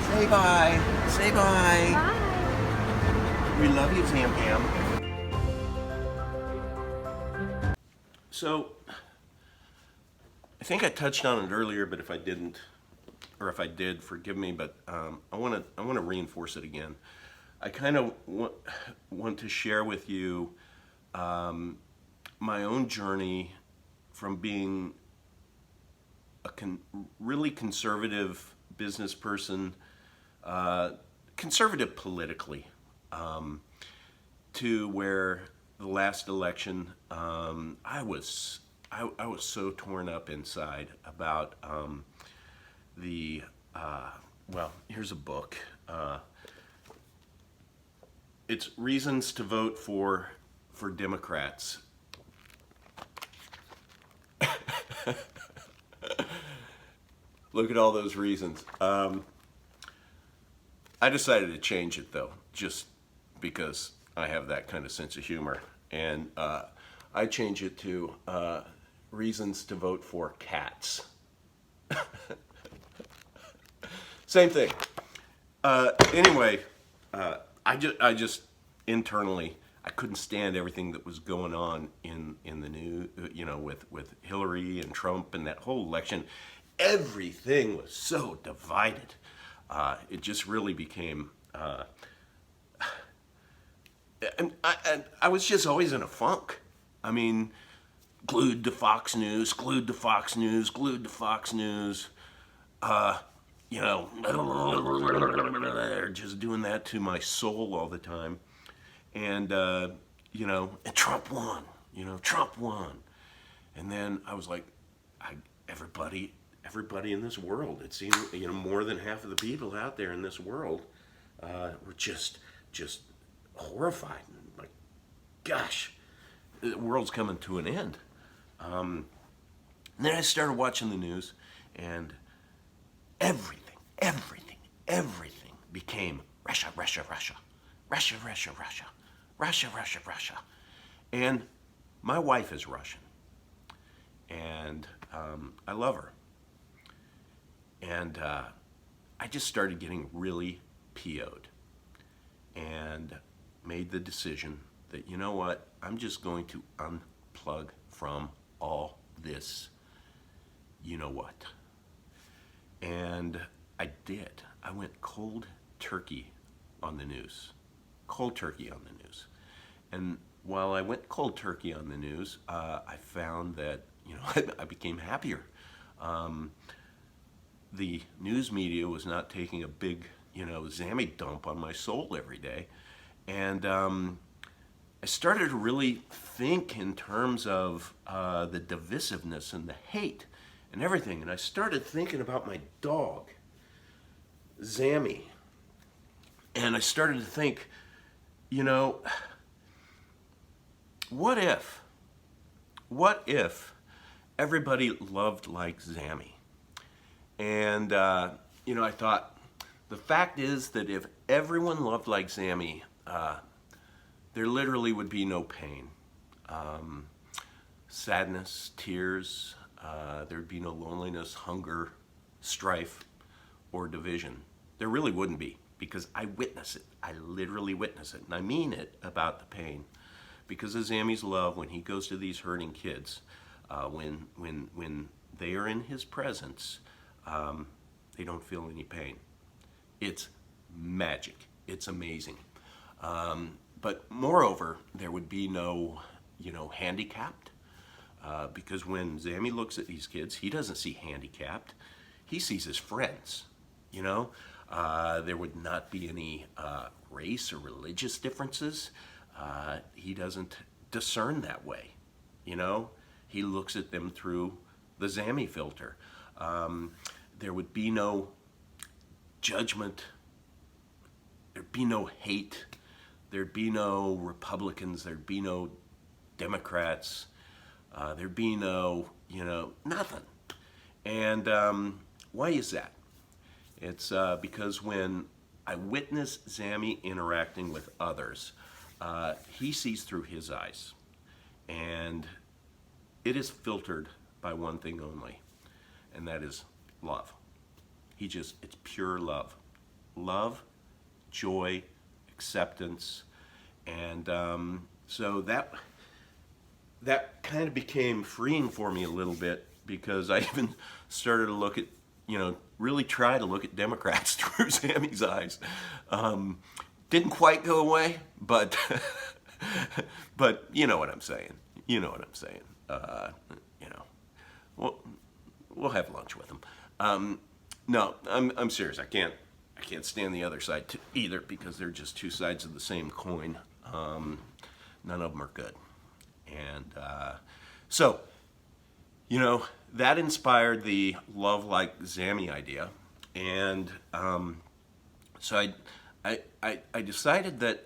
Say bye. Say bye. Bye. We love you, Zam Bam. So, I think I touched on it earlier, but if I didn't, or if I did, forgive me. But I want to reinforce it again. I kind of want to share with you my own journey from being a really conservative business person, conservative politically, to where the last election I was so torn up inside about well, here's a book. It's Reasons to Vote for Democrats. Look at all those reasons. I decided to change it though, just because I have that kind of sense of humor. And I change it to Reasons to Vote for Cats. Same thing. Anyway, I just internally, I couldn't stand everything that was going on in the news, with Hillary and Trump and that whole election. Everything was so divided. It just really became, and I was just always in a funk. I mean, glued to Fox News, glued to Fox News, glued to Fox News. Just doing that to my soul all the time. And, and Trump won, Trump won. And then I was like, everybody in this world, it seemed, more than half of the people out there in this world were just horrified. Like, gosh, the world's coming to an end. And then I started watching the news, and everything became Russia, Russia, Russia, Russia, Russia, Russia, Russia, Russia, Russia. And my wife is Russian, and I love her. And I just started getting really PO'd and made the decision that, you know what, I'm just going to unplug from all this, you know what. And I did. I went cold turkey on the news. Cold turkey on the news. And while I went cold turkey on the news, I found that, I became happier. The news media was not taking a big, Zammy dump on my soul every day. And I started to really think in terms of the divisiveness and the hate and everything. And I started thinking about my dog, Zammy. And I started to think, what if everybody loved like Zammy? And, I thought, the fact is that if everyone loved like Zammy, there literally would be no pain. Sadness, tears, there'd be no loneliness, hunger, strife, or division. There really wouldn't be, because I witness it. I literally witness it, and I mean it about the pain. Because of Zammy's love, when he goes to these hurting kids, when they are in his presence, they don't feel any pain. It's magic. It's amazing. But moreover, there would be no, handicapped, because when Zammy looks at these kids, he doesn't see handicapped. He sees his friends. There would not be any race or religious differences. He doesn't discern that way. He looks at them through the Zammy filter. There would be no judgment. There'd be no hate. There'd be no Republicans. There'd be no Democrats. There'd be no, nothing. And why is that? It's because when I witness Zammy interacting with others, he sees through his eyes. And it is filtered by one thing only, and that is love. It's pure love. Love, joy, acceptance. And so that kind of became freeing for me a little bit, because I even started to look at, really try to look at Democrats through Zammy's eyes. Didn't quite go away, but but you know what I'm saying. We'll have lunch with them. No, I'm serious. I can't stand the other side either, because they're just two sides of the same coin. None of them are good. And so, that inspired the Love Like Zammy idea. And so I decided that,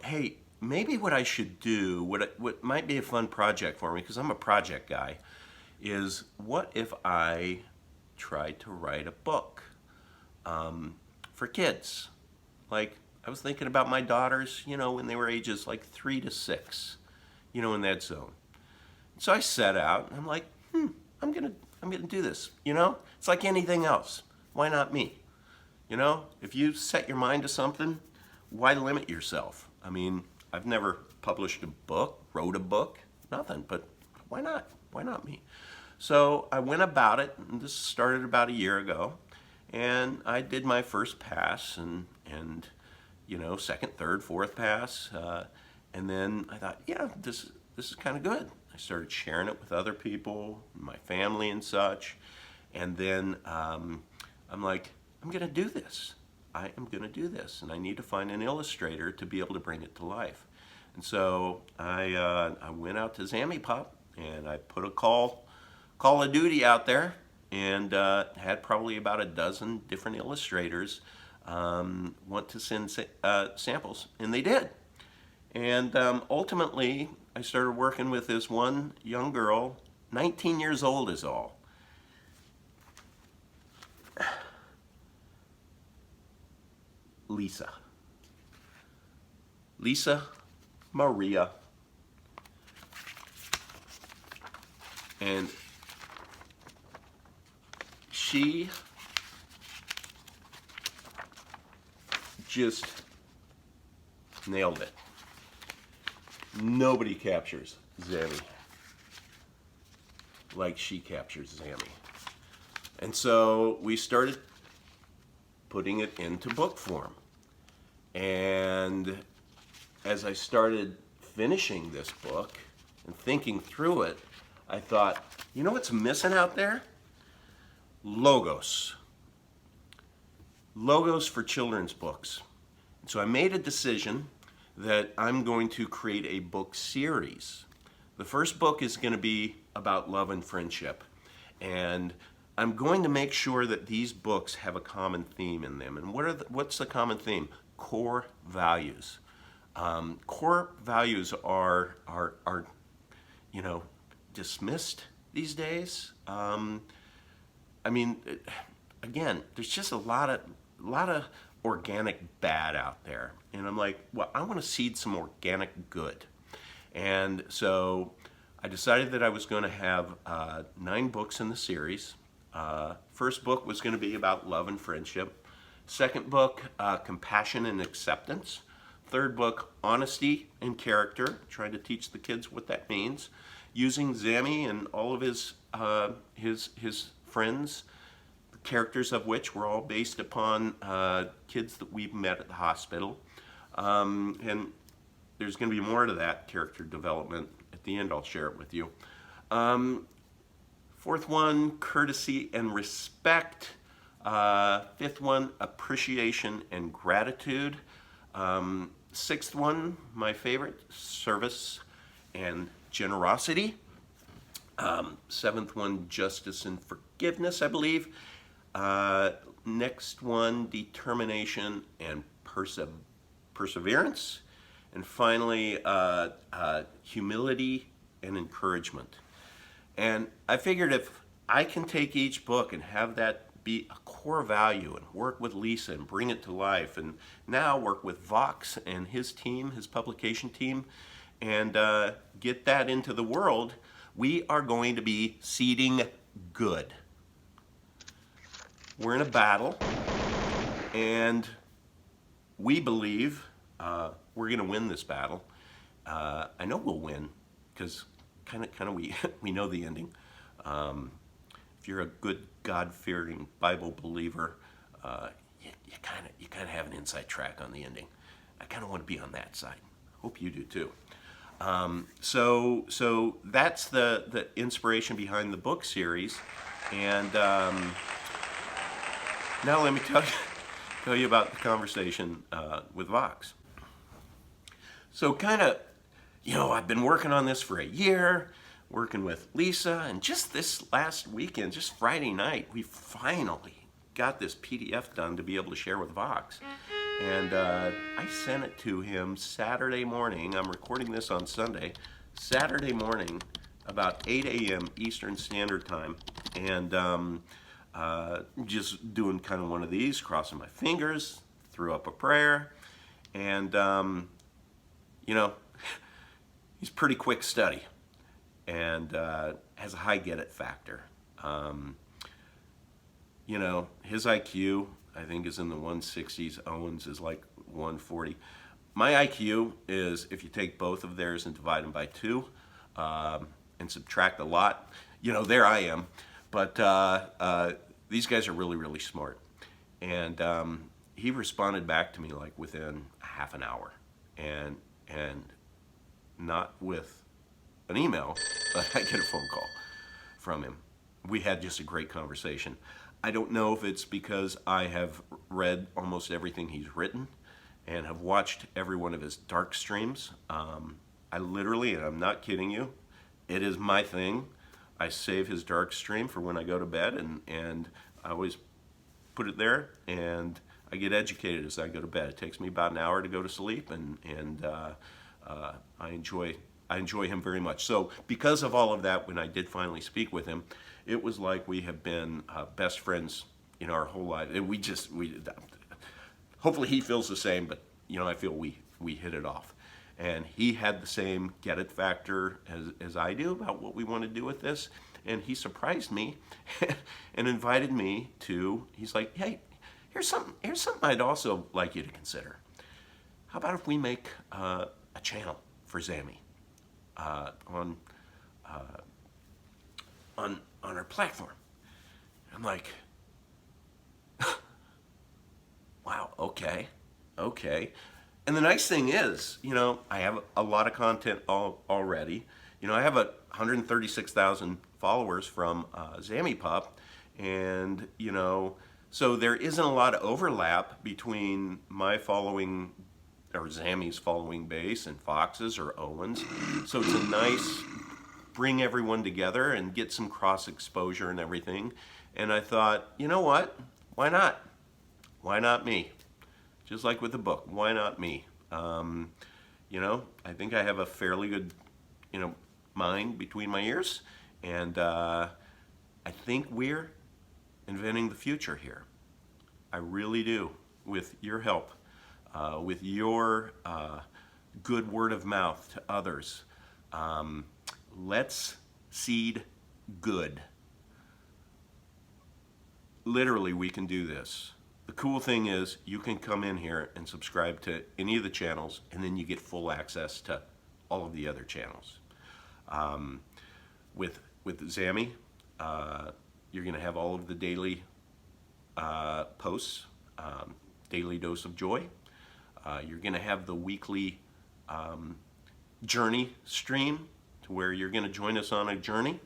hey, maybe what I should do, what might be a fun project for me, because I'm a project guy, is what if I tried to write a book for kids? Like, I was thinking about my daughters, when they were ages like 3 to 6, in that zone. So I set out, and I'm like, I'm gonna do this. It's like anything else. Why not me? If you set your mind to something, why limit yourself? I mean, I've never published a book, wrote a book, nothing, but why not? Why not me? So I went about it, and this started about a year ago, and I did my first pass, and second, third, fourth pass, and then I thought, yeah, this is kind of good. I started sharing it with other people, my family and such, and then I'm like, I'm gonna do this. I am gonna do this, and I need to find an illustrator to be able to bring it to life. And so I went out to ZammyPup, and I put a call of duty out there, and had probably about a dozen different illustrators want to send samples, and they did. And ultimately, I started working with this one young girl, 19 years old is all. Lisa Maria. And she just nailed it. Nobody captures Zammy like she captures Zammy. And so we started putting it into book form. And as I started finishing this book and thinking through it, I thought, you know what's missing out there? Logos. Logos for children's books. So I made a decision that I'm going to create a book series. The first book is going to be about love and friendship. And I'm going to make sure that these books have a common theme in them. And what's the common theme? Core values. Core values are dismissed these days. I mean, again, there's just a lot of organic bad out there. And I'm like, well, I want to seed some organic good. And so I decided that I was going to have 9 books in the series. First book was going to be about love and friendship. Second book, compassion and acceptance. Third book, honesty and character, trying to teach the kids what that means, using Zammy and all of his friends, the characters of which were all based upon kids that we've met at the hospital. And there's going to be more to that character development. At the end, I'll share it with you. Fourth one, courtesy and respect. Fifth one, appreciation and gratitude. Sixth one, my favorite, service and generosity. Seventh one, justice and forgiveness, I believe. Next one, determination and perseverance. And finally, humility and encouragement. And I figured if I can take each book and have that be a core value and work with Lisa and bring it to life, and now work with Vox and his team, his publication team, and get that into the world, we are going to be seeding good. We're in a battle, and we believe we're going to win this battle. I know we'll win because kind of we know the ending. If you're a good God-fearing Bible believer, you kind of have an inside track on the ending. I kind of want to be on that side. Hope you do too. So that's the inspiration behind the book series, and now let me tell you about the conversation with Vox. So kind of, I've been working on this for a year, working with Lisa, and just this last weekend, just Friday night, we finally got this PDF done to be able to share with Vox. And I sent it to him Saturday morning. I'm recording this on Sunday. Saturday morning, about 8 a.m. Eastern Standard Time. And just doing kind of one of these, crossing my fingers, threw up a prayer. And, he's pretty quick study. And has a high get-it factor. His IQ, I think, is in the 160s. Owen's is like 140. My IQ is, if you take both of theirs and divide them by 2 and subtract a lot, there I am. But these guys are really, really smart. And he responded back to me like within a half an hour. And not with an email, but I get a phone call from him. We had just a great conversation. I don't know if it's because I have read almost everything he's written and have watched every one of his dark streams. I literally, and I'm not kidding you, it is my thing. I save his dark stream for when I go to bed, and I always put it there, and I get educated as I go to bed. It takes me about an hour to go to sleep, and I enjoy him very much. So because of all of that, when I did finally speak with him, it was like we have been best friends our whole life. We hopefully he feels the same, but I feel we hit it off. And he had the same get-it factor as I do about what we want to do with this. And he surprised me and invited me to, he's like, hey, here's something I'd also like you to consider. How about if we make a channel for Zammy on our platform? I'm like, wow, okay. And the nice thing is, I have a lot of content already. I have 136,000 followers from ZammyPup, and so there isn't a lot of overlap between my following or Zammy's following base and Fox's or Owen's. So it's a nice bring everyone together and get some cross exposure and everything. And I thought, you know what? Why not? Why not me? Just like with the book, why not me? I think I have a fairly good, mind between my ears, and I think we're inventing the future here. I really do. with your help, with your good word of mouth to others. Let's seed good. Literally, we can do this. The cool thing is you can come in here and subscribe to any of the channels, and then you get full access to all of the other channels. With Zammy, you're going to have all of the daily posts, daily dose of joy. You're going to have the weekly journey stream, to where you're going to join us on a journey.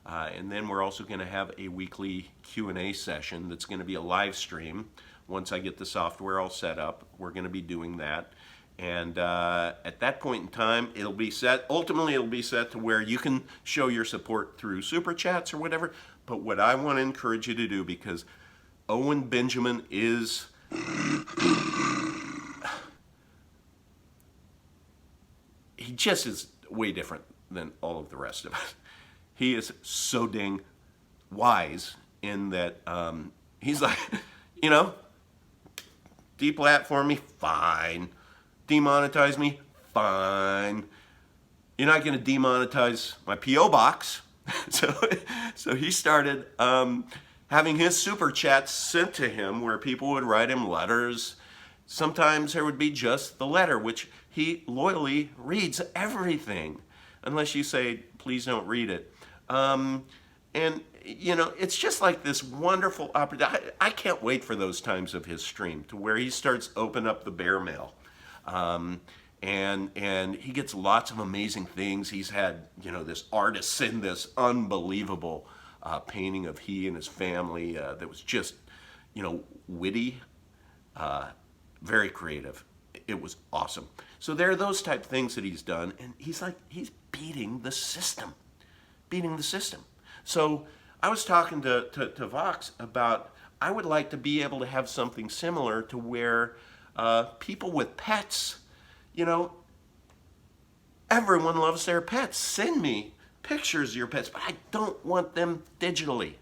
And then we're also going to have a weekly Q&A session that's going to be a live stream. Once I get the software all set up, we're going to be doing that. And at that point in time, it'll be set. Ultimately, it'll be set to where you can show your support through super chats or whatever. But what I want to encourage you to do, because Owen Benjamin is he just is way different than all of the rest of us. He is so dang wise in that he's like, you know, deplatform me, fine. Demonetize me, fine. You're not going to demonetize my P.O. box. So he started having his super chats sent to him, where people would write him letters. Sometimes there would be just the letter, which he loyally reads everything, unless you say, please don't read it. And, you know, it's just like this wonderful opportunity. I can't wait for those times of his stream, to where he starts opening up the bear mail. And he gets lots of amazing things. He's had, you know, this artist send this unbelievable painting of he and his family that was just, you know, witty, very creative. It was awesome. So there are those type of things that he's done, and he's beating the system. Beating the system. So I was talking to Vox about, I would like to be able to have something similar, to where people with pets, you know, everyone loves their pets. Send me pictures of your pets, but I don't want them digitally.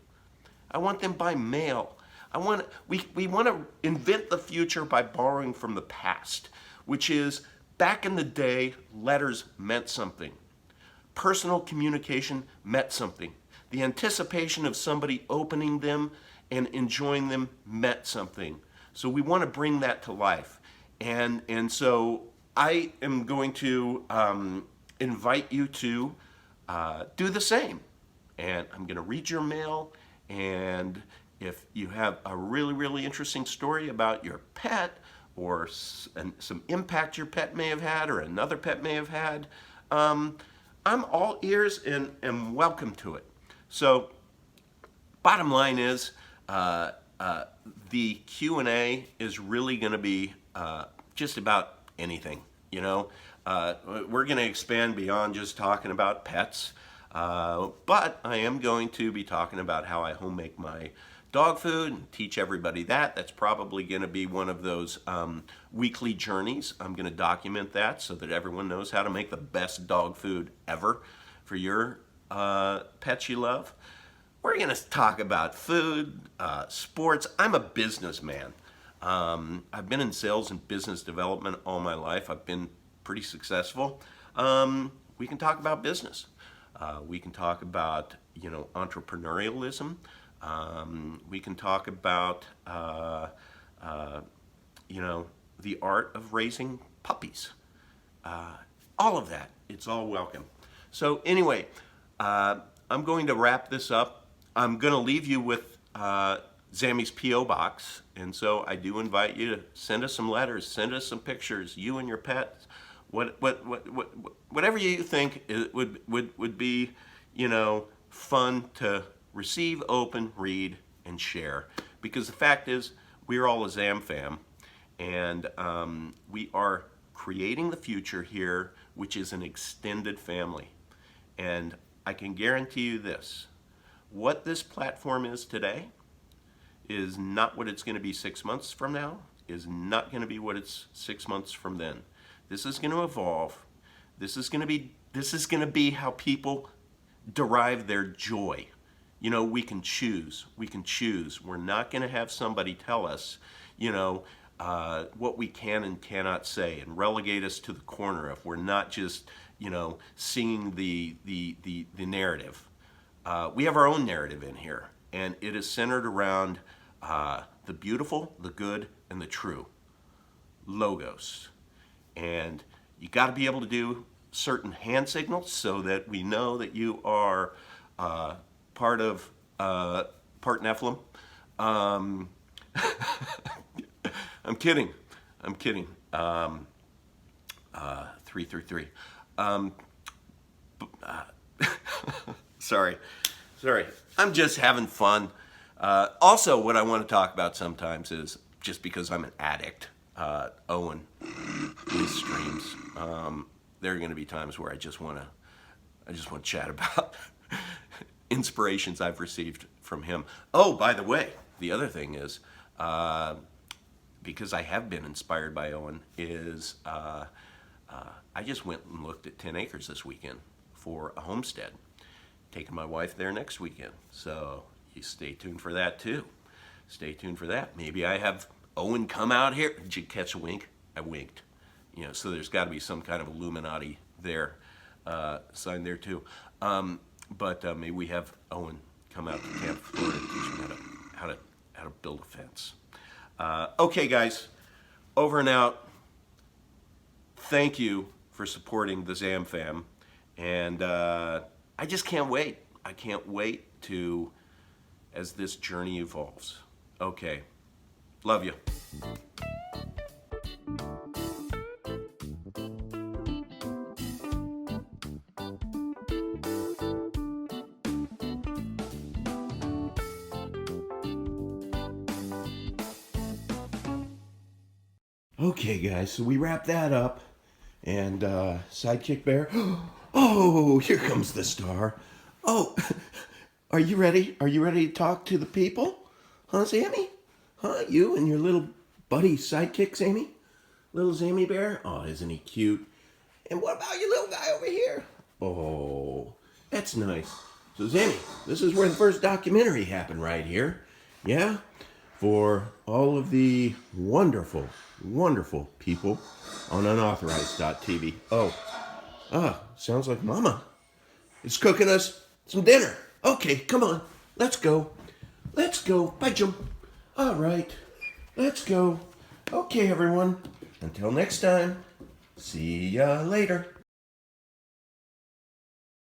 I want them by mail. We want to invent the future by borrowing from the past, which is, back in the day, letters meant something. Personal communication meant something. The anticipation of somebody opening them and enjoying them meant something. So we want to bring that to life. And so I am going to invite you to do the same. And I'm going to read your mail, and if you have a really, really interesting story about your pet, or some impact your pet may have had, or another pet may have had, I'm all ears and welcome to it. So, bottom line is, the Q&A is really going to be just about anything. You know, we're going to expand beyond just talking about pets, but I am going to be talking about how I home make my dog food and teach everybody that. That's probably going to be one of those weekly journeys. I'm going to document that so that everyone knows how to make the best dog food ever for your pets you love. We're going to talk about food, sports. I'm a businessman. I've been in sales and business development all my life. I've been pretty successful. We can talk about business. We can talk about, you know, entrepreneurialism. We can talk about, you know, the art of raising puppies. All of that. It's all welcome. So anyway, I'm going to wrap this up. I'm going to leave you with Zammy's P.O. box. And so I do invite you to send us some letters, send us some pictures, you and your pets. Whatever you think would be, you know, fun to receive, open, read, and share. Because the fact is, we're all a Zam fam, and we are creating the future here, which is an extended family. And I can guarantee you this, what this platform is today is not what it's going to be 6 months from now, is not going to be what it's 6 months from then. This is going to evolve. This is going to be how people derive their joy. You know, we can choose. We can choose. We're not going to have somebody tell us, you know, what we can and cannot say and relegate us to the corner if we're not just, singing the narrative. We have our own narrative in here, and it is centered around the beautiful, the good, and the true. Logos. And you got to be able to do certain hand signals so that we know that you are part Nephilim. I'm kidding. 333. Sorry. I'm just having fun. Also, what I want to talk about sometimes is, just because I'm an addict, Owen, his streams. There are going to be times where I just want to chat about inspirations I've received from him. Oh, by the way, the other thing is, because I have been inspired by Owen, is I just went and looked at 10 acres this weekend for a homestead. Taking my wife there next weekend. So you stay tuned for that too. Stay tuned for that. Maybe I have Owen come out here. Did you catch a wink? I winked. So there's got to be some kind of Illuminati there, sign there too. But maybe we have Owen come out to Tampa, Florida, and teach me how to build a fence. Okay, guys, over and out. Thank you for supporting the Zam fam, and I just can't wait. I can't wait as this journey evolves. Okay, love you. Okay, guys, so we wrap that up, and Sidekick Bear. Oh, here comes the star. Oh, are you ready? Are you ready to talk to the people? Huh, Zammy? Huh, you and your little buddy Sidekick, Zammy? Little Zammy Bear? Oh, isn't he cute? And what about your little guy over here? Oh, that's nice. So, Zammy, this is where the first documentary happened, right here. Yeah? For all of the wonderful, wonderful people on unauthorized.tv. Sounds like Mama is cooking us some dinner. Okay, come on, let's go. Let's go. Bye, Jim. All right, let's go. Okay, everyone. Until next time, see ya later.